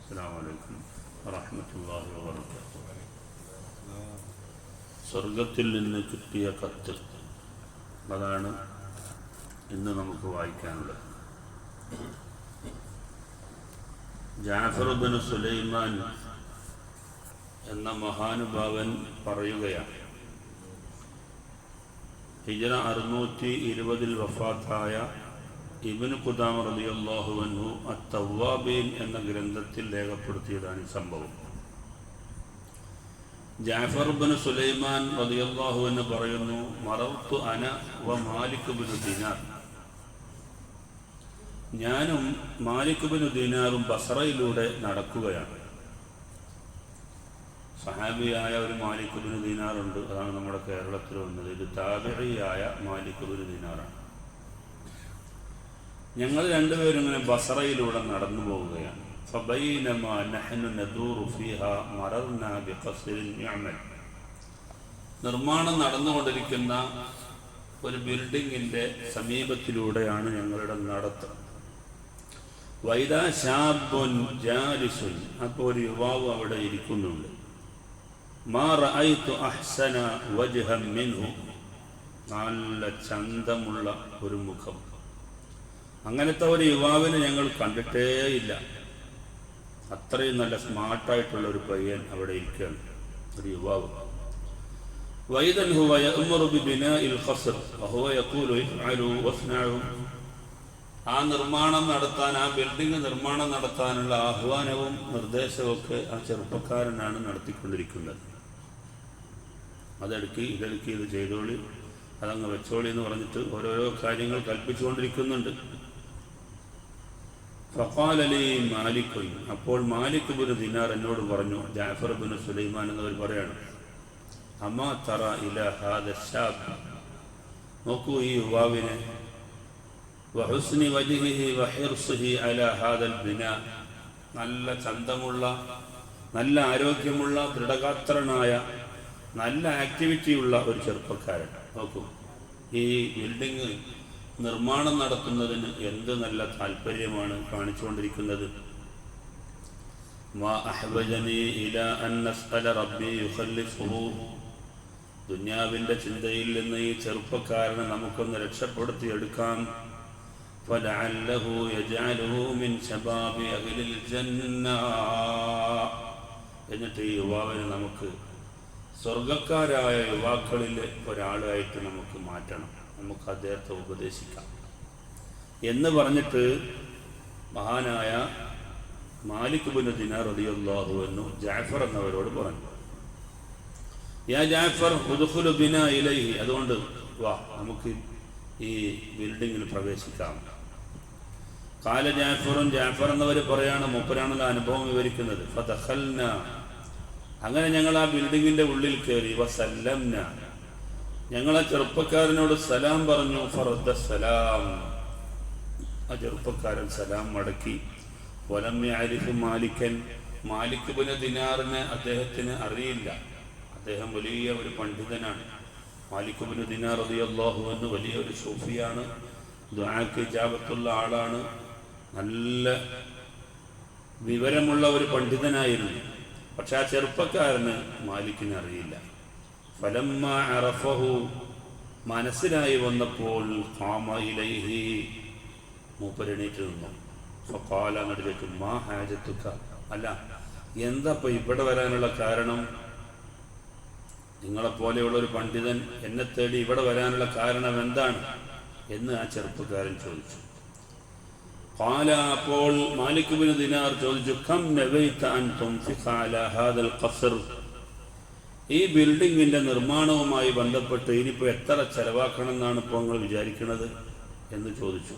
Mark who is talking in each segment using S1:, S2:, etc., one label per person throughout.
S1: അസ്സലാമു അലൈക്കും വറഹ്മത്തുള്ളാഹി വബറകാതുഹു. സ്വർഗത്തിൽ നിന്ന് കിട്ടിയ കത്ത്, അതാണ് ഇന്ന് നമുക്ക് വായിക്കാനുള്ളത്. ജാഫർ ഇബ്നു സുലൈമാൻ എന്ന മഹാനുഭാവൻ പറയുകയാണ്, ഹിജ്റ 620 വഫാത്തായ ഇബ്നു ഖുദാമ റളിയല്ലാഹു അൻഹു അത്തവ്വാബീൻ എന്ന ഗ്രന്ഥത്തിൽ രേഖപ്പെടുത്തിയതാണ് ഈ സംഭവം. ജാഫർ ഇബ്നു സുലൈമാൻ റളിയല്ലാഹു അൻഹു പറയുന്നു, മറർതു അന വ മാലിക് ഇബ്നു ദിനാർ, ഞാനും മാലിക് ഇബ്നു ദിനാറും ബസ്രയിലൂടെ നടക്കുകയാണ്. സഹാബിയായ ഒരു മാലിക് ഇബ്നു ദിനാറുണ്ട്, അതാണ് നമ്മുടെ കേരളത്തിൽ വന്നത്. ഇത് താബിഈയായ മാലിക് ഇബ്നു ദിനാറാണ്. ഞങ്ങൾ രണ്ടുപേരും ഇങ്ങനെ ബസ്രയിലൂടെ നടന്നു പോവുകയാണ്. ഫബൈനമാ നഹ്നു നദൂറു ഫീഹാ മറർനാ ബിഖസ്റിൻ യുഅമൽ, നിർമ്മാണം നടന്നുകൊണ്ടിരിക്കുന്ന ഒരു ബിൽഡിങ്ങിന്റെ സമീപത്തിലൂടെയാണ് ഞങ്ങളുടെ നടത്തം. വൈദാ ശാബുൻ ജാലിസുൻ, അപ്പോൾ ഒരു യുവാവ് അവിടെ ഇരിക്കുന്നുണ്ട്. മാ റഅയ്തു അഹ്സന വജ്ഹൻ മിൻഹു, നല്ല ചന്തമുള്ള ഒരു മുഖം. അങ്ങനത്തെ ഒരു യുവാവിനെ ഞങ്ങൾ കണ്ടിട്ടേയില്ല. അത്രയും നല്ല സ്മാർട്ടായിട്ടുള്ള ഒരു പയ്യൻ അവിടെ ഇരിക്കുകയാണ്, ഒരു യുവാവ്. വൈദൻ ഹുവ യഅ്മുറു ബിബിനാഇൽ ഖസ്ർ വഹുവ യഖൂലു ഇഫ്അലു വസ്നഉ, ആ നിർമ്മാണം നടത്താൻ, ആ ബിൽഡിംഗ് നിർമ്മാണം നടത്താനുള്ള ആഹ്വാനവും നിർദ്ദേശവും ഒക്കെ ആ ചെറുപ്പക്കാരനാണ് നടത്തിക്കൊണ്ടിരിക്കുന്നത്. അതെടുക്കി ഇതെടുക്കി, ഇത് ചെയ്തോളി, അതങ്ങ് വെച്ചോളി എന്ന് പറഞ്ഞിട്ട് ഓരോരോ കാര്യങ്ങൾ കൽപ്പിച്ചുകൊണ്ടിരിക്കുന്നുണ്ട്. ഫഖാല ലീ മാലിക്, അപ്പോൾ മാലിക് ഇബ്നു ദിനാർ എന്നോട് പറഞ്ഞു, ജാഫർ ഇബ്നു സുലൈമാൻ എന്നവർ പറയാണ്, അമാ തറ ഇലാ ഹാദ ശാബ്, നോക്കൂ ഈ യുവാവിനെ, വഹുസ്നി വജ്ഹിഹി വഹിർസിഹി അലാ ഹാദൽ ബിനാ, നല്ല ചന്തമുള്ള, നല്ല ആരോഗ്യമുള്ള, ദൃഢഗാത്രനായ, നല്ല ആക്ടിവിറ്റിയുള്ള ഒരു ചെറുപ്പക്കാരൻ. നോക്കൂ, ഈ ബിൽഡിംഗ് നിർമ്മാണം നടത്തുന്നതിന് എന്ത് നല്ല താല്പര്യമാണ് കാണിച്ചുകൊണ്ടിരിക്കുന്നത്. മാ അഹ്വജനി ഇലാ അൻ നസ്അല റബ്ബി യുഖല്ലിസുഹു, ദുനിയാവിൻ്റെ ചിന്തയിൽ നിന്ന് ഈ ചെറുപ്പക്കാരനെ നമുക്കൊന്ന് രക്ഷപ്പെടുത്തിയെടുക്കാം. ഫലഅല്ലഹു യജഅലുഹു മിൻ ശബാബി അഹ്ലിൽ ജന്ന, എന്നിട്ട് ഈ യുവാവിനെ നമുക്ക് സ്വർഗക്കാരായ യുവാക്കളിൽ ഒരാളായിട്ട് നമുക്ക് മാറ്റണം, നമുക്ക് അദ്ദേഹത്തെ ഉപദേശിക്കാം എന്ന് പറഞ്ഞിട്ട് മഹാനായ മാലിക് ഇബ്നു ദിനാർ റളിയല്ലാഹു അൻഹു ജാഫർ എന്നവരോട് പറഞ്ഞു, യാ ജാഫർ ഉദ്ഖുലു ബിനാ ഇലൈഹി, അതുകൊണ്ട് വാ നമുക്ക് ഈ ബിൽഡിങ്ങിൽ പ്രവേശിക്കാം. ഖാല ജാഫറുൻ, ജാഫർ എന്നവർ പറയാണ്, മൂപ്പരാണല്ലോ അനുഭവം വിവരിക്കുന്നത്. ഫദഖൽന, അങ്ങനെ ഞങ്ങൾ ആ ബിൽഡിങ്ങിന്റെ ഉള്ളിൽ കയറി. വസല്ലംന, ഞങ്ങളെ ചെറുപ്പക്കാരനോട് സലാം പറഞ്ഞു. ഫറദ്ദ സലാം, ആ ചെറുപ്പക്കാരൻ സലാം മടക്കി. വലം യഅരിഫു മാലിക്കൻ, മാലിക് ഇബ്നു ദിനാറിനെ അദ്ദേഹത്തിന് അറിയില്ല. അദ്ദേഹം വലിയ ഒരു പണ്ഡിതനാണ്. മാലിക് ഇബ്നു ദിനാർ റളിയല്ലാഹു അൻഹു വലിയ ഒരു സൂഫിയാണ്, ദുആക്ക് ഇജാബത്തുള്ള ആളാണ്, നല്ല വിവരമുള്ള ഒരു പണ്ഡിതനായിരുന്നു. പക്ഷെ ആ ചെറുപ്പക്കാരന് മാലിക്കിനെ അറിയില്ല. ഫലമ്മ അറഫഹു, മനസ്സിലായി വന്നപ്പോൾ ഖാമ ഇലൈഹി, മൂപ്പരെണീറ്റ് നിന്നു. ഫഖാല, അങ്ങോട്ട് മാ ഹാജത്തുക, അല്ല എന്താ ഇപ്പൊ ഇവിടെ വരാനുള്ള കാരണം? നിങ്ങളെപ്പോലെയുള്ള ഒരു പണ്ഡിതൻ എന്നെ തേടി ഇവിടെ വരാനുള്ള കാരണം എന്താണ് എന്ന് ആ ചെറുപ്പക്കാരൻ ചോദിച്ചു. ഖാല, അപ്പോൾ മാലിക് ഇബ്നു ദിനാർ ചോദിച്ചു, കം നവൈത അൻ തുൻഫിഖ അലാ ഹാദൽ ഖസ്ർ, ഈ ബിൽഡിങ്ങിന്റെ നിർമ്മാണവുമായി ബന്ധപ്പെട്ട് ഇനിയിപ്പോൾ എത്ര ചെലവാക്കണം എന്നാണ് ഇപ്പോൾ നിങ്ങൾ വിചാരിക്കുന്നത് എന്ന് ചോദിച്ചു.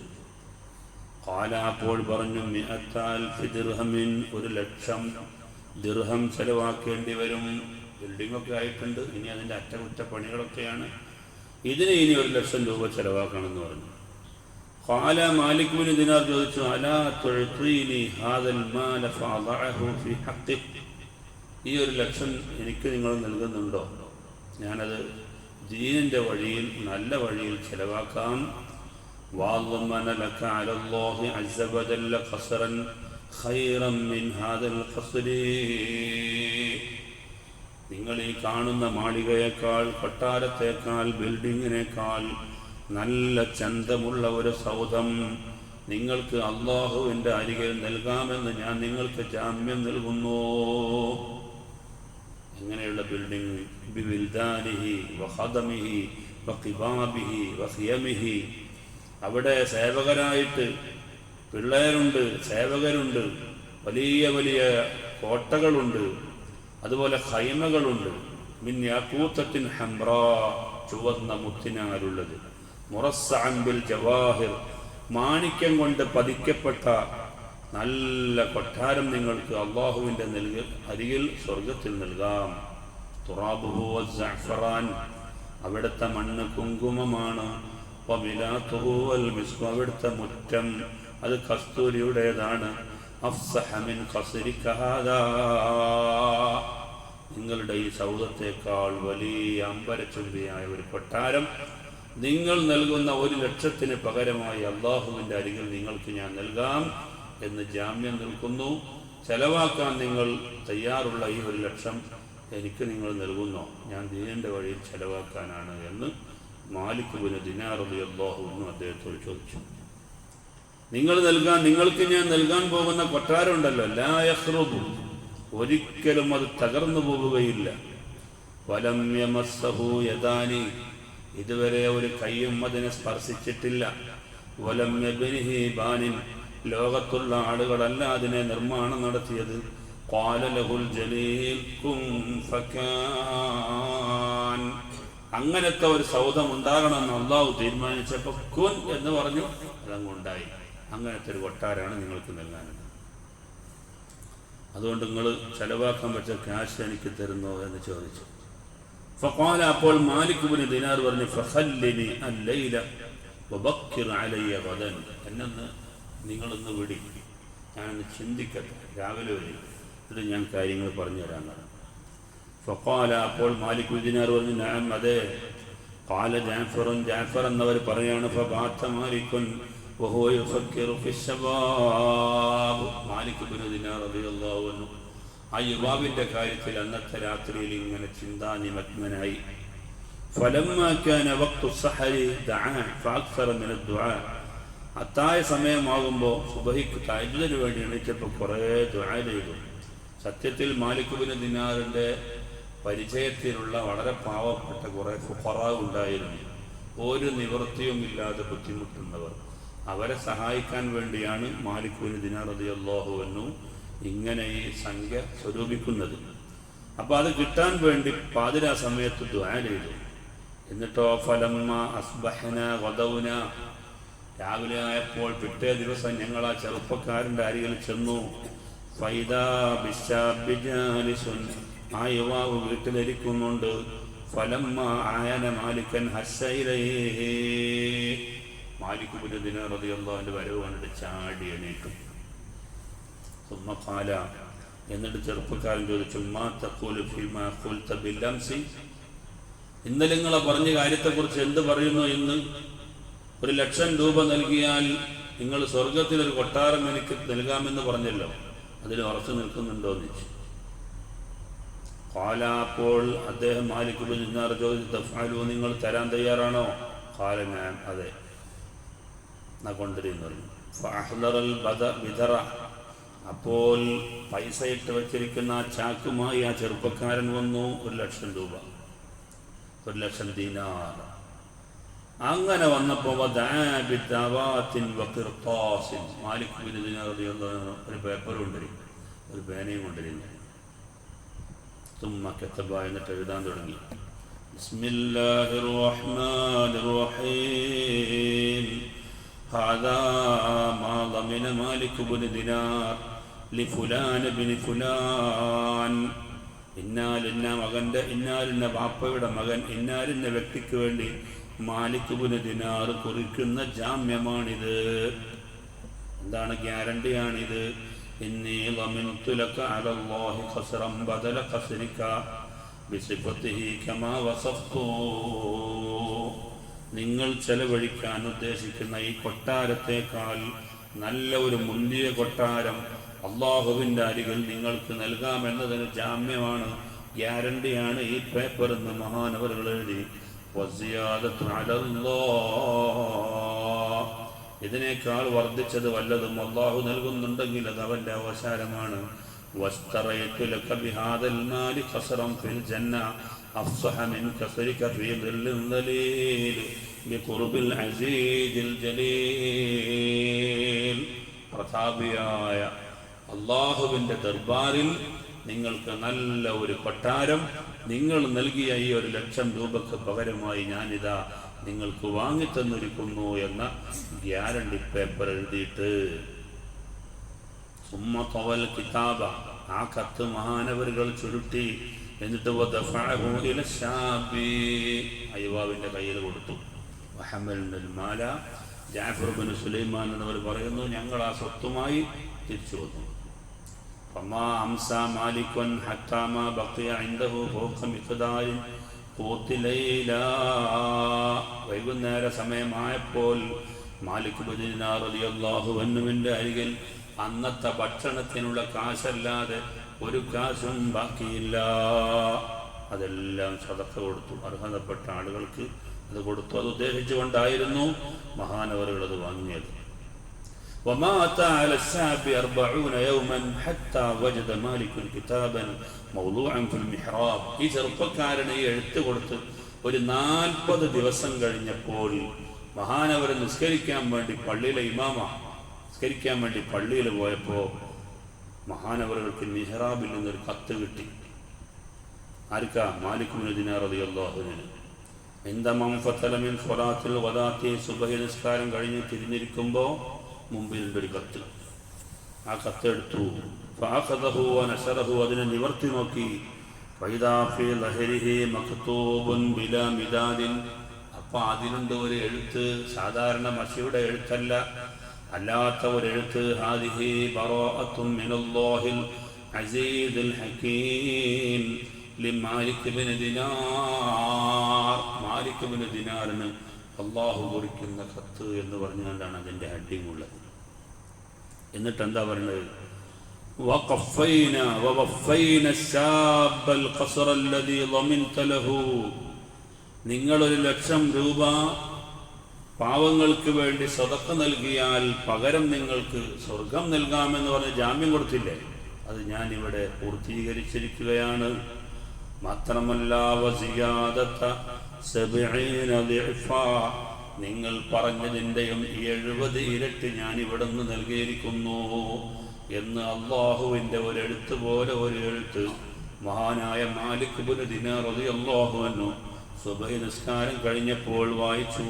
S1: ഖാല, അപ്പോൾ പറഞ്ഞു, 100,000 ദിർഹമിൻ, 1,00,000 ദിർഹം ചെലവാക്കേണ്ടി വരും. ബിൽഡിംഗ് ഒക്കെ ആയിട്ടുണ്ട്, ഇനി അതിൻ്റെ അറ്റകുറ്റപ്പണികളൊക്കെയാണ്, ഇതിന് ഇനി 1,00,000 രൂപ ചെലവാക്കണം എന്ന് പറഞ്ഞു. ഖാല, മാലിക് ഇബ്നു ദിനാർ ചോദിച്ചു, അലാ തുഅ്തീനി ഹാദൽ മാല ഫഅദഅഹു ഫീ ഹഖ്ഖിക്, ഈ 1,00,000 എനിക്ക് നിങ്ങൾ നൽകുന്നുണ്ടോ? ഞാനത് ദീനിൻ്റെ വഴിയിൽ, നല്ല വഴിയിൽ ചെലവാക്കാം. വാളമന ലക അലല്ലാഹി അസ്സ വജല്ല ഖസറൻ, ഖൈറൻ മിൻ ഹാദൽ ഖസ്രി, നിങ്ങൾ ഈ കാണുന്ന മാളികയേക്കാൾ, കൊട്ടാരത്തേക്കാൾ, ബിൽഡിങ്ങിനേക്കാൾ നല്ല ചന്തമുള്ള ഒരു സൗധം നിങ്ങൾക്ക് അള്ളാഹുവിൻ്റെ അരികിൽ നൽകാമെന്ന് ഞാൻ നിങ്ങൾക്ക് ജാമ്യം നൽകുന്നു. എങ്ങനെയുള്ള ബിൽഡിംഗ്? ബിവിൽദാനിഹി വഖദമിഹി വഖിബാബിഹി വഖിയമിഹി, അവിടെ സേവകരായിട്ട് പിള്ളേരുണ്ട്, സേവകരുണ്ട്, വലിയ വലിയ കോട്ടകളുണ്ട്, അതുപോലെ ഖൈമകളുണ്ട്. മിൻ യാഖൂത്തത്തിൻ ഹംറാ, ചുവന്ന മുത്തിനാലുള്ളത്. മുറസ്സഅൻ ബിൽ ജവാഹിർ, മാണിക്യം കൊണ്ട് പതിക്കപ്പെട്ട നല്ല കൊട്ടാരം നിങ്ങൾക്ക് അള്ളാഹുവിൻ്റെ അരികിൽ സ്വർഗത്തിൽ നൽകാം. തുറാബുഹു വസ്സഅഫറാൻ, അവിടുത്തെ മണ്ണ് കുങ്കുമമാണ്. വമിലാതുഹു വൽ മിസ്ക്, അവിടുത്തെ മുറ്റം അത് കസ്തൂരിയുടേതാണ്. അഫ്സഹ മിൻ ഖസ്രിക ഹാദാ, നിങ്ങളുടെ ഈ സൗധത്തേക്കാൾ വലിയ അമ്പരചുംബിയായ ഒരു കൊട്ടാരം നിങ്ങൾ നൽകുന്ന 1,00,000 പകരമായി അള്ളാഹുവിൻ്റെ അരികിൽ നിങ്ങൾക്ക് ഞാൻ നൽകാം എന്ന് ജാമ്യം നിൽക്കുന്നു. ചെലവാക്കാൻ നിങ്ങൾ തയ്യാറുള്ള ഈ 1,00,000 എനിക്ക് നിങ്ങൾ നൽകുന്നോ? ഞാൻ ദീനിൻ്റെ വഴിയിൽ ചെലവാക്കാനാണ് എന്ന് മാലിക് ഇബ്നു ദിനാർ റളിയല്ലാഹു അൻഹു അദ്ദേഹത്തോട് ചോദിച്ചു. നിങ്ങൾക്ക് ഞാൻ നൽകാൻ പോകുന്ന കൊട്ടാരം ഉണ്ടല്ലോ, ലാ യഖ്റുബു, ഒരിക്കലും അത് തകർന്നു പോകുകയില്ല. വലം യമസ്സഹു യദാനി, ഇതുവരെ ഒരു കയ്യും അതിനെ സ്പർശിച്ചിട്ടില്ല. വലം യബ്നിഹി ബാനിൻ, ലോകത്തുള്ള ആളുകളല്ല അതിനെ നിർമ്മാണം നടത്തിയത്. ഖാല ലഹുൽ ജലീൽ കുൻ ഫകാൻ, അങ്ങനത്തെ ഒരു സൗധം ഉണ്ടാകണമെന്ന് അള്ളാഹു തീരുമാനിച്ചപ്പോൾ കുൻ എന്ന് പറഞ്ഞു, അതങ്ങുണ്ടായി. അങ്ങനത്തെ ഒരു കൊട്ടാരാണ് നിങ്ങൾക്ക് നൽകാനുള്ളത്. അതുകൊണ്ട് നിങ്ങൾ ചെലവാക്കാൻ പറ്റിയ ക്യാഷ് എനിക്ക് തരുന്നോ എന്ന് ചോദിച്ചു. ഫഖാല, അപ്പോൾ മാലിക് ഇബ്നു ദിനാർ പറഞ്ഞു, ഫഖല്ലിനി അല്ലൈല വബക്കിർ അലയ്യ ഗദൻ, എന്നൊന്ന് നിങ്ങളൊന്ന് വിടി, ഞാനൊന്ന് ചിന്തിക്കട്ടെ, രാവിലെ വരും, എന്നിട്ട് ഞാൻ കാര്യങ്ങൾ പറഞ്ഞു തരാമെന്നാണ്. ഫഖാല, അപ്പോൾ മാലിക് ഇബ്നു ദിനാർ പറഞ്ഞു, നഅം, അതെ. ഖാല ജാഫറുൻ, ജാഫർ എന്നവർ പറയാണ്, ഫബാത മാലികുൻ വഹുവ യുഫക്കിറു ഫിശ്ശബാബ്, മാലിക് ഇബ്നു ദിനാർ റളിയല്ലാഹു അൻഹു ആ യുവാവിൻ്റെ കാര്യത്തിൽ അന്നത്തെ രാത്രിയിൽ ഇങ്ങനെ ചിന്താനിമഗ്നനായി. ഫലമ്മാ കാന വഖ്തു സഹരി ദഅ ഫഅക്സറ മിന ദുആ, അത്തായ സമയമാകുമ്പോൾ സുബഹിക്ക് തഹജ്ജുദിന് വേണ്ടി എണീറ്റപ്പോൾ കുറേ ദുആ ചെയ്തു. സത്യത്തിൽ മാലിക് ഇബ്നു ദിനാറിൻ്റെ പരിചയത്തിലുള്ള വളരെ പാവപ്പെട്ട കുറേ ഫുഖറാ ഉണ്ടായിരുന്നു, ഒരു നിവൃത്തിയും ഇല്ലാതെ ബുദ്ധിമുട്ടുന്നവർ. അവരെ സഹായിക്കാൻ വേണ്ടിയാണ് മാലിക് ഇബ്നു ദിനാർ റളിയല്ലാഹു അൻഹു ഇങ്ങനെ ഈ സംഖ്യ സ്വരൂപിക്കുന്നത്. അപ്പോൾ അത് കിട്ടാൻ വേണ്ടി പാതിരാ സമയത്ത് ദുആ ചെയ്തു. എന്നിട്ടോ ഫലമ്മ അസ്ബഹന ഗദൗന, രാവിലെ ആയപ്പോൾ പിറ്റേ ദിവസം ഞങ്ങൾ ആ ചെറുപ്പക്കാരൻ്റെ അരികിൽ ചെന്നു. ഫൈദാ ബിശ്ശാബി ജാലിസുൻ, ആ യുവാവ് വീട്ടിലിരിക്കുന്നുണ്ട്. ഫലമ്മ ആയന മാലിക്കൻ ഹസ്സൈലൈഹി, മാലിക് ഇബ്നു ദിനാർ റളിയല്ലാഹു അൻഹു വരവ് കണ്ടിട്ട് ചാടി എണീറ്റു. സുമ്മ ഖാല, എന്നിട്ട് ചെറുപ്പക്കാരൻ ചോദിച്ചു, മാ തഖൂലു ഫീമാ ഖുൽത ബില്ലംസി, ഇന്നലെ നിങ്ങളെ പറഞ്ഞ കാര്യത്തെക്കുറിച്ച് എന്ത് പറയുന്നു? ഇന്ന് 1,00,000 രൂപ നൽകിയാൽ നിങ്ങൾ സ്വർഗത്തിലൊരു കൊട്ടാരം എനിക്ക് നൽകാമെന്ന് പറഞ്ഞല്ലോ, അതിൽ ഉറച്ചു നിൽക്കുന്നുണ്ടോ എന്ന് ചോദിച്ചു. ഖാല, അപ്പോൾ അദ്ദേഹം മാലിക് ഇബ്നു ദിനാർ ചോദിച്ചു, തഫ്അലു, നിങ്ങൾ തരാൻ തയ്യാറാണോ? ഖാല നഅം, അതെ, എന്നാ കൊണ്ടുവരുന്നു പറഞ്ഞു. ഫഅഹ്ദറൽ ബിദറ, അപ്പോൾ പൈസ ഇട്ട് വച്ചിരിക്കുന്ന ആ ചാക്കുമായി ആ ചെറുപ്പക്കാരൻ വന്നു. 1,00,000 രൂപ, 1,00,000 ദീനാർ. അങ്ങനെ വന്നപ്പോൾ മാലിക് ഇബ്നു ദിനാർ റളിയല്ലാഹു ഒരു പേപ്പർ കൊണ്ടിരുന്നു, ഒരു പേനയും കൊണ്ടിരുന്നു. തുമ്മ കതബ, എന്നിട്ട് എഴുതാൻ തുടങ്ങി. ബിസ്മില്ലാഹിർ റഹ്മാനിർ റഹീം, ഹാദാ മാ ളമിന മാലിക് ഇബ്നു ദിനാർ ലിഫുലാൻ ബിൻ ഫുലാൻ, ഇന്നാലിന്ന മകൻ്റെ, ഇന്നാലിന്ന ബാപ്പയുടെ മകൻ, ഇന്നാലിന്ന വ്യക്തിക്ക് വേണ്ടി മാലിക് ഇബ്നു ദിനാർ കുറിക്കുന്ന ജാമ്യമാണിത്. എന്താണ് ഗ്യാരണ്ടിയാണിത്? ഇന്നി ളമിൻതു ലക അലല്ലാഹി ഖസ്റൻ ബദല ഖസ്രിക ബിസിഫതിഹി കമാ വസഫ്തു, നിങ്ങൾ ചെലവഴിക്കാൻ ഉദ്ദേശിക്കുന്ന ഈ കൊട്ടാരത്തേക്കാൾ നല്ല ഒരു മുന്തിയ കൊട്ടാരം അള്ളാഹുവിൻ്റെ അരികിൽ നിങ്ങൾക്ക് നൽകാമെന്നതിന് ജാമ്യമാണ്, ഗ്യാരണ്ടിയാണ് ഈ പേപ്പർ എന്ന് മഹാനവറുകൾ എഴുതി. വസിയാദത്തു അലല്ലാഹ്, ഇതിനേക്കാൾ വർദ്ധിച്ചത് വല്ലതും അള്ളാഹു നൽകുന്നുണ്ടെങ്കിൽ അത് അവൻ്റെ അവസാനമാണ്. വസ്തറയതു ലക ബിഹാദൽ മാലി ഖസറൻ ഫിൽ ജന്ന അഫ്സഹ മിൻ കസരിക ഫീ ദില്ലിൻ ദലീൽ ബിഖുർബിൽ അസീസിൽ ജലീൽ. പ്രതാപിയായ അള്ളാഹുവിൻ്റെ ദർബാറിൽ നിങ്ങൾക്ക് നല്ല ഒരു കൊട്ടാരം, നിങ്ങൾ നൽകിയ ഈ 1,00,000 രൂപക്ക് പകരമായി ഞാനിതാ നിങ്ങൾക്ക് വാങ്ങിത്തന്നിരിക്കുന്നു എന്ന ഗ്യാരണ്ടി പേപ്പർ എഴുതിയിട്ട് സുമ്മത്തവൽ കിതാബ, ആ കത്ത് മഹാനവറുകൾ ചുരുട്ടി. എന്നിട്ട് യുവാവിൻ്റെ കയ്യിൽ കൊടുത്തു. മാല ജാഫർ ബിൻ സുലൈമാൻ എന്നവർ പറയുന്നു, ഞങ്ങൾ ആ സ്വത്തുമായി തിരിച്ചു വന്നു. വൈകുന്നേര സമയമായപ്പോൾ മാലിക് ബിൻ ദിനാർ റളിയല്ലാഹു അൻഹുവിന്റെ അരികിൽ അന്നത്തെ ഭക്ഷണത്തിനുള്ള കാശല്ലാതെ ഒരു കാശും ബാക്കിയില്ല. അതെല്ലാം സദഖ കൊടുത്തു, അർഹതപ്പെട്ട ആളുകൾക്ക് അത് കൊടുത്തു. അത് ഉദ്ദേശിച്ചുകൊണ്ടായിരുന്നു മഹാനവറുകൾ അത് വാങ്ങിയത്. وما أتى على الشعب 40 يوما حتى وجد مالك كتابا موضوعا في المحراب. ഈ ചെറുപ്പക്കാരനെ എഴുത്ത് കൊടുത്ത് ഒരു 40 ദിവസം കഴിഞ്ഞപ്പോൾ മഹാനവർ നിസ്കരിക്കാൻ വേണ്ടി പള്ളിയിലെ ഇമാമ നിസ്കരിക്കാൻ വേണ്ടി പള്ളിയിൽ പോയപ്പോൾ മഹാനവറുകൾക്ക് മിഹ്റാബിൽ നിന്നൊരു കത്ത് കിട്ടി. ആർക്കാ? മാലിക് ബിൻ ദിനാർ റളിയല്ലാഹു അൻഹു. ഇന്ദമം ഫതല മിൻ സ്വലാത്തിൽ വദാത്തി, സുബഹി നിസ്കാരം കഴിഞ്ഞ് തിരിഞ്ഞിരിക്കുമ്പോൾ മുമ്പിലുണ്ടൊരു കത്ത്. ആ കത്തെടുത്തു. ഫഅഖദഹു വനശറഹു, അതിനെ നിവർത്തി നോക്കി. ഫൈദാ ഫീ ലഹരിഹി മക്തൂബുൻ ബിലാ മിദാദിൻ, അപ്പോൾ അതിലുണ്ട് ഒരു എഴുത്ത്, സാധാരണ മഷിയുടെ എഴുത്തല്ല, അല്ലാത്ത ഒരു എഴുത്ത്. ഹാദിഹി ബറാഅത്തുൻ മിനല്ലാഹിൽ അസീസിൽ ഹകീം ലിമാലിക് ബിൻ ദിനാർ. മാലിക് ബിൻ ദിനാറിന് അള്ളാഹു കുറിക്കുന്ന കത്ത് എന്ന് പറഞ്ഞുകൊണ്ടാണ് അതിൻ്റെ ഹെഡിങ് ഉള്ളത്. എന്നിട്ട് എന്താ പറയുന്നത്? നിങ്ങൾ 1,00,000 രൂപ പാവങ്ങൾക്ക് വേണ്ടി സദഖ നൽകിയാൽ പകരം നിങ്ങൾക്ക് സ്വർഗം നൽകാമെന്ന് പറഞ്ഞ് ജാമ്യം കൊടുത്തില്ലേ, അത് ഞാനിവിടെ പൂർത്തീകരിച്ചിരിക്കുകയാണ്. മാത്രമല്ല വസിയാദത 70 ദിഅഫാ, നിങ്ങൾ പറഞ്ഞതിൻ്റെയും 70 ഇരട്ടി ഞാൻ ഇവിടെ നിന്ന് നൽകിയിരിക്കുന്നു എന്ന് അള്ളാഹുവിൻ്റെ ഒരു എഴുത്ത് പോലെ ഒരു എഴുത്ത് മഹാനായ മാലിക് ബിൻ ദിനാർ റളിയല്ലാഹു അൻഹു സുബഹി നിസ്കാരം കഴിഞ്ഞപ്പോൾ വായിച്ചു.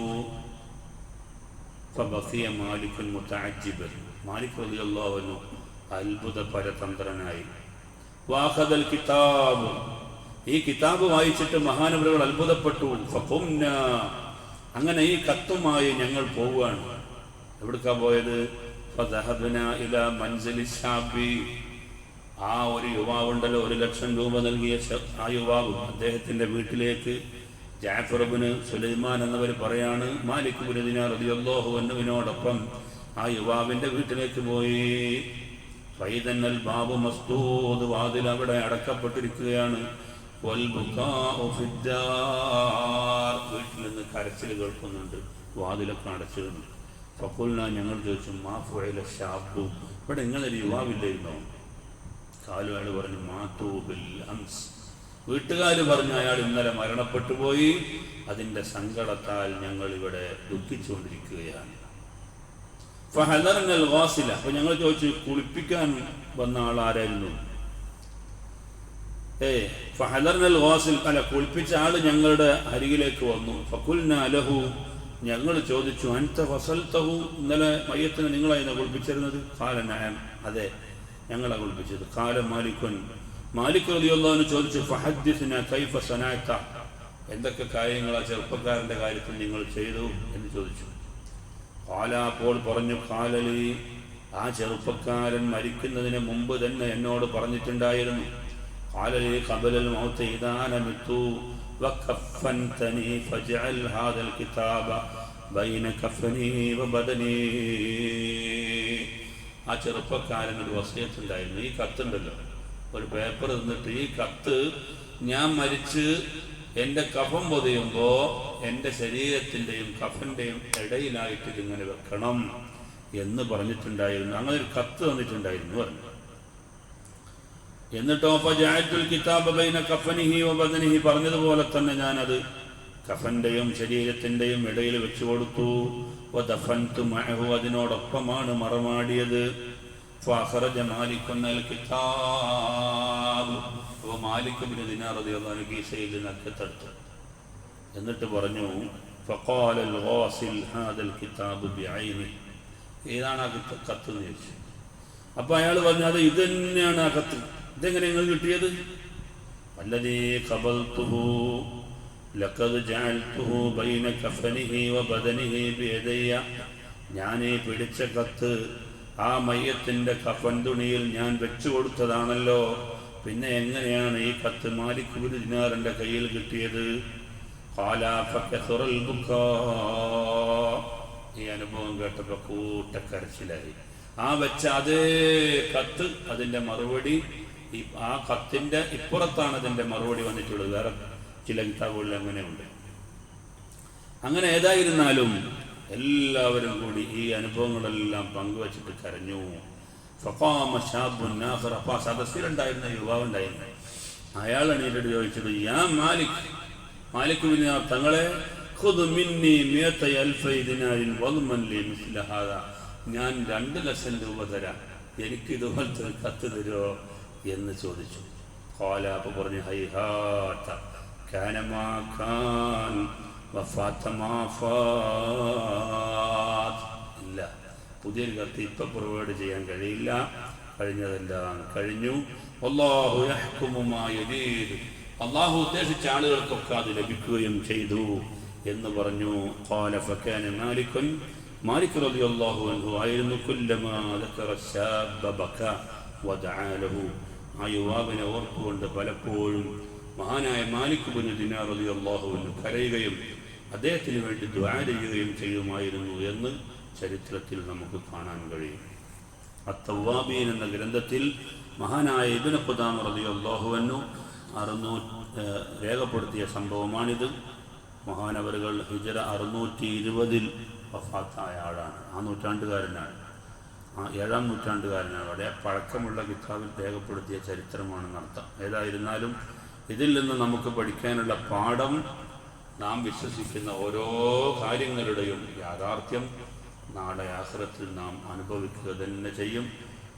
S1: ഫബഖിയ മാലിക് മുതഅജ്ജിബൻ, മാലിക് റളിയല്ലാഹു അൻഹു അത്ഭുത പരതന്ത്രനായി. വാഖദൽ കിതാബ്, ഈ കിതാബ് വായിച്ചിട്ട് മഹാനവറുകൾ അത്ഭുതപ്പെട്ടു. ഫഖുംന, അങ്ങനെ ഈ കത്തുമായി ഞങ്ങൾ പോവുകയാണ്. എവിടേക്കാ പോയത്? ഫദഹബ്ന ഇലാ മൻസിലി ശാബി, ആ ഒരു യുവാവുണ്ടല്ലോ 1,00,000 രൂപ നൽകിയ ആ യുവാവ്, അദ്ദേഹത്തിൻ്റെ വീട്ടിലേക്ക് ജാഫർ ബിൻ സുലൈമാൻ എന്നവർ പറയാണ്, മാലിക് ബിൻ ദിനാർ റളിയല്ലാഹു അൻഹുവിനോടൊപ്പം ആ യുവാവിൻ്റെ വീട്ടിലേക്ക് പോയി. ഫൈദന്നൽ ബാബു മസ്ദൂദ്, വാതിൽ അവിടെ അടക്കപ്പെട്ടിരിക്കുകയാണ്. വീട്ടിൽ നിന്ന് കരച്ചിൽ കേൾക്കുന്നുണ്ട്, വാതിലൊക്കെ അടച്ചിരുന്നു. ഫഖുൽനാ, ഞങ്ങൾ ചോദിച്ചു, മാ ഫുഇല ശാബു, ഇവിടെ ഇങ്ങനൊരു യുവാവില്ലായിരുന്നോ? കാലു, അയാൾ പറഞ്ഞു, മാതു ബിൽ അംസ്, വീട്ടുകാർ പറഞ്ഞു അയാൾ ഇന്നലെ മരണപ്പെട്ടു പോയി, അതിൻ്റെ സങ്കടത്താൽ ഞങ്ങൾ ഇവിടെ ദുഃഖിച്ചുകൊണ്ടിരിക്കുകയാണ്. ഫഹദർനൽ ഗാസില, അപ്പോൾ ഞങ്ങൾ ചോദിച്ചു, കുളിപ്പിക്കാൻ വന്ന ആൾ ആരായിരുന്നു? ഫഹദർനൽ ഗാസിൽ, അല്ല, കുളിപ്പിച്ച ആൾ ഞങ്ങളുടെ അരികിലേക്ക് വന്നു. ഫഖുൽനാ ലഹു, ഞങ്ങൾ ചോദിച്ചു, അൻത വസൽതഹു, ഇന്നലെ മയ്യത്തിനെ നിങ്ങളായിരുന്നു കുളിപ്പിച്ചിരുന്നത്? ഖാല നഅം, അതെ, ഞങ്ങളാണ് കുളിപ്പിച്ചത്. ഖാല മാലിക്കുൻ, മാലിക് റളിയല്ലാഹു അൻഹു ചോദിച്ചു, ഫഹദ്ദിസ്നാ കൈഫ സനഅത, എന്തൊക്കെ കാര്യങ്ങൾ ആ ചെറുപ്പക്കാരൻ്റെ കാര്യത്തിൽ നിങ്ങൾ ചെയ്തു എന്ന് ചോദിച്ചു. ഖാല, അപ്പോൾ പറഞ്ഞു, ഖാലലി, ആ ചെറുപ്പക്കാരൻ മരിക്കുന്നതിന് മുമ്പ് തന്നെ എന്നോട് പറഞ്ഞിട്ടുണ്ടായിരുന്നു. ഖാലലി ഖബലൽ മൗത്ത് ഇദാ നമിതു വകഫൻതനി ഫജ്അൽ ഹാദൽ കിതാബ ബൈന കഫനി വബദനി, ആ ചെറുപ്പക്കാരനൊരു വസിയത്തുണ്ടായിരുന്നു. ഈ കത്തുണ്ടല്ലോ, ഒരു പേപ്പർ തന്നിട്ട്, ഈ കത്ത് ഞാൻ മരിച്ച് എൻ്റെ കഫൻ പൊതിയുമ്പോൾ എൻ്റെ ശരീരത്തിൻ്റെയും കഫൻ്റെയും ഇടയിലായിട്ട് ഇതിങ്ങനെ വെക്കണം എന്ന് പറഞ്ഞിട്ടുണ്ടായിരുന്നു. അങ്ങനെ ഒരു കത്ത് തന്നിട്ടുണ്ടായിരുന്നു പറഞ്ഞു. എന്നിട്ടോ ഫജഅൽതുൽ കിതാബ ബൈന കഫനിഹി വ ബദനിഹി, പറഞ്ഞതുപോലെ തന്നെ ഞാനത് കഫൻ്റെയും ശരീരത്തിൻ്റെയും ഇടയിൽ വെച്ചു കൊടുത്തു. വദഫൻതു മഅഹു, അതിനോടൊപ്പമാണ് മറമാടിയത്. ഫഖറജ മാലികുൻ അൽ കിതാബ്, മാലിക് ഇബ്നു ദിനാർ റളിയല്ലാഹു അൻഹു കീശയിൽ നക്കത്തെടുത്തു. എന്നിട്ട് പറഞ്ഞു ഫഖാല അൽ ഗാസിൽ ഹാദൽ കിതാബ് ബിഐനി, ഏതാണ് ആ കത്ത് എന്ന് ചോദിച്ചു. അപ്പൊ അയാൾ പറഞ്ഞു, അത് ഇത് തന്നെയാണ് ആ കത്ത്. ഇതെങ്ങനെ നിങ്ങൾ കിട്ടിയത്? വല്ലദീ ഖബൽതുഹു ലഖദ് ജഅൽതുഹു ബൈന കഫനിഹി വ ബദനിഹി ബിയദയ്യ, ഞാൻ ഈ പിടിച്ച കത്ത് ആ മയ്യത്തിന്റെ കഫൻ തുണിയിൽ ഞാൻ വെച്ചു കൊടുത്തതാണല്ലോ, പിന്നെ എങ്ങനെയാണ് ഈ കത്ത് മാലിക് ഇബ്നു ദിനാറിന്റെ കയ്യിൽ കിട്ടിയത്? ഖാല ഫകസറൽ ബുക്കാ, ഈ അനുഭവം കേട്ടപ്പോൾ കൂട്ടക്കരച്ചിലായി. ആ വെച്ച അതേ കത്ത്, അതിൻ്റെ മറുപടി ആ കത്തിൻ്റെ ഇപ്പുറത്താണ് അതിൻ്റെ മറുപടി വന്നിട്ടുള്ളത്. വേറെ ചില കിതാബുകളിൽ അങ്ങനെയുണ്ട്. അങ്ങനെ ഏതായിരുന്നാലും എല്ലാവരും കൂടി ഈ അനുഭവങ്ങളെല്ലാം പങ്കുവച്ചിട്ട് കരഞ്ഞു. ഫഖാമ ശാബുൻ ആഖർ, അപ്പോൾ ആ സദസ്സിലുണ്ടായിരുന്ന യുവാവുണ്ടായിരുന്നു. അയാൾ എണീറ്റിട്ട് ചോദിച്ചത്, യാ മാലിക്, മാലിക് ഇബ്നു ദിനാർ തങ്ങളെ, ഖുദ് മിന്നി 100,000 ദിനാരിൻ വദ്മൻ ലി മിസ്ല ഹാദാ, ഞാൻ 2,00,000 രൂപ തരാം, എനിക്ക് ഇതുപോലത്തെ കത്ത് തരുമോ എന്ന് ചോദിച്ചു. ഖാല, അപ്പോൾ പറഞ്ഞു, ഹൈഹാത്ത കാന മാ കാൻ വഫാത മാ ഫാത്, ഇല്ല, പുതിയൊരു കത്ത് ഇപ്പം പ്രൊവൈഡ് ചെയ്യാൻ കഴിയില്ല, കഴിഞ്ഞതെല്ലാം കഴിഞ്ഞു. വല്ലാഹു യഹ്കുമു മാ യരീദ്, അല്ലാഹു ഉദ്ദേശിച്ച ആളുകൾക്കൊക്കെ അത് ലഭിക്കുകയും ചെയ്തു എന്ന് പറഞ്ഞു. ഖാല ഫകാന മാലികുൻ, മാലിക് റളിയല്ലാഹു അൻഹു ആയിരുന്നു, കുല്ലമാ ദക്കറ ശാബ ബക വദഅ ലഹു, ആ യുവാവിനെ ഓർത്തുകൊണ്ട് പലപ്പോഴും മഹാനായ മാലിക് ഇബ്നു ദിനാർ റളിയല്ലാഹു അൻഹു കരയുകയും അദ്ദേഹത്തിന് വേണ്ടി ദുആ ചെയ്യുകയും ചെയ്യുമായിരുന്നു എന്ന് ചരിത്രത്തിൽ നമുക്ക് കാണാൻ കഴിയും. അത്തവ്വാബീൻ എന്ന ഗ്രന്ഥത്തിൽ മഹാനായ ഇബ്നു ഖുദാമ റളിയല്ലാഹു അൻഹു രേഖപ്പെടുത്തിയ സംഭവമാണിത്. മഹാനവറുകൾ ഹിജ്റ 620 വഫാത്തായ ആളാണ്. ആ നൂറ്റാണ്ടുകാരനാണ്, ആ 7-ാം നൂറ്റാണ്ടുകാരനാണ്. വളരെ പഴക്കമുള്ള കിതാബിൽ രേഖപ്പെടുത്തിയ ചരിത്രമാണെന്നർത്ഥം. ഏതായിരുന്നാലും ഇതിൽ നിന്ന് നമുക്ക് പഠിക്കാനുള്ള പാഠം, നാം വിശ്വസിക്കുന്ന ഓരോ കാര്യങ്ങളുടെയും യാഥാർത്ഥ്യം നാളെ ആഖിറത്തിൽ നാം അനുഭവിക്കുക തന്നെ ചെയ്യും.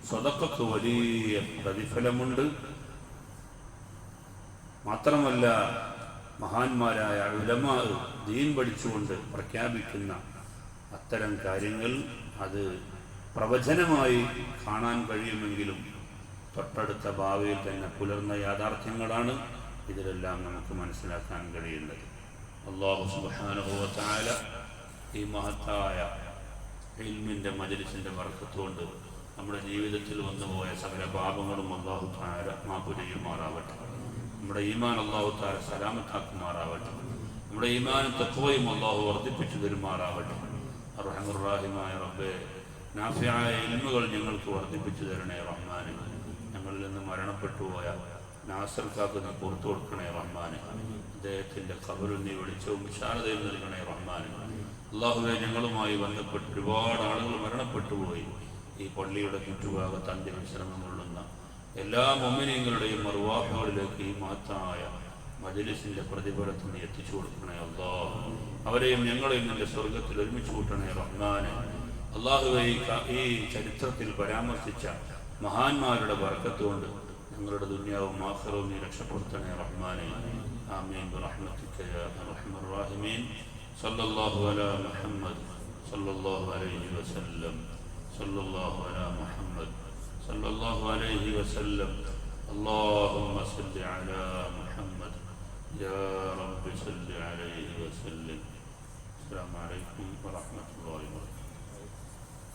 S1: സ്വതക്കക്ക് വലിയ പ്രതിഫലമുണ്ട്. മാത്രമല്ല മഹാന്മാരായ ഉലമാ ദീൻ പഠിച്ചുകൊണ്ട് പ്രഖ്യാപിക്കുന്ന അത്തരം കാര്യങ്ങൾ അത് പ്രവചനമായി കാണാൻ കഴിയുമെങ്കിലും തൊട്ടടുത്ത ഭാവിയിൽ തന്നെ പുലർന്ന യാഥാർത്ഥ്യങ്ങളാണ് ഇതിലെല്ലാം നമുക്ക് മനസ്സിലാക്കാൻ കഴിയുന്നത്. അല്ലാഹു സുബ്ഹാനഹു വ തആല ഈ മഹത്തായ ഇൽമിൻ്റെ മജ്‌ലിസിൻ്റെ ബർക്കത്ത് കൊണ്ട് നമ്മുടെ ജീവിതത്തിൽ വന്നുപോയ സകല പാപങ്ങളും അല്ലാഹു തആല മാഫു ചെയ്യുമാറാവട്ടെ. നമ്മുടെ ഈമാൻ അല്ലാഹു തആല സലാമത്താക്കുമാറാവട്ടെ. നമ്മുടെ ഈമാനും തഖ്വയും അല്ലാഹു വർദ്ധിപ്പിച്ചു തരുമാറാവട്ടെ. അർഹമുർ റഹീമായ റബ്ബേ, നാഫിയായ ഇൽമുകൾ ഞങ്ങൾക്ക് വർദ്ധിപ്പിച്ചു തരണേ റഹ്മാനെ. ഞങ്ങളിൽ നിന്ന് മരണപ്പെട്ടു പോയ നാസർ കാക്കുന്ന പുറത്തു കൊടുക്കണേ റഹ്മാനെ. അദ്ദേഹത്തിൻ്റെ ഖബറിൽ നീ വെളിച്ചവും വിശാലതയും നൽകണേ റഹ്മാനെ. അല്ലാഹുവേ, ഞങ്ങളുമായി ബന്ധപ്പെട്ട് ഒരുപാട് ആളുകൾ മരണപ്പെട്ടു പോയി. ഈ പള്ളിയുടെ ചുറ്റുഭാഗത്ത് അന്ത്യവിശ്രമം കൊള്ളുന്ന എല്ലാ മുഅ്മിനീങ്ങളുടെയും അർവാഹുകളിലേക്ക് ഈ മഹത്തായ മജ്‌ലിസിന്റെ പ്രതിഫലത്തെ നീ എത്തിച്ചു കൊടുക്കണേ അല്ലാഹ്. അവരെയും ഞങ്ങളെയും നിന്റെ സ്വർഗത്തിൽ ഒരുമിച്ച് കൂട്ടണേ റഹ്മാനെ. അല്ലാഹുവേ, ഈ ചരിത്രത്തിൽ പരാമർശിച്ച മഹാന്മാരുടെ ബർക്കത്ത് കൊണ്ട് ഞങ്ങളുടെ ദുനിയാവും ആഖിറവും നീ രക്ഷപ്പെടുത്തണേ റഹ്മാനെ. ആമീൻ ബിറഹ്മതിക യാ അർഹമർ റഹീമീൻ. സല്ലല്ലാഹു അലാ മുഹമ്മദ് സല്ലല്ലാഹു അലൈഹി വസല്ലം. സല്ലല്ലാഹു അലാ മുഹമ്മദ് സല്ലല്ലാഹു അലൈഹി വസല്ലം. اللهم صل على محمد يا رب صل عليه وسلم. السلام عليكم ورحمة الله وبركاته.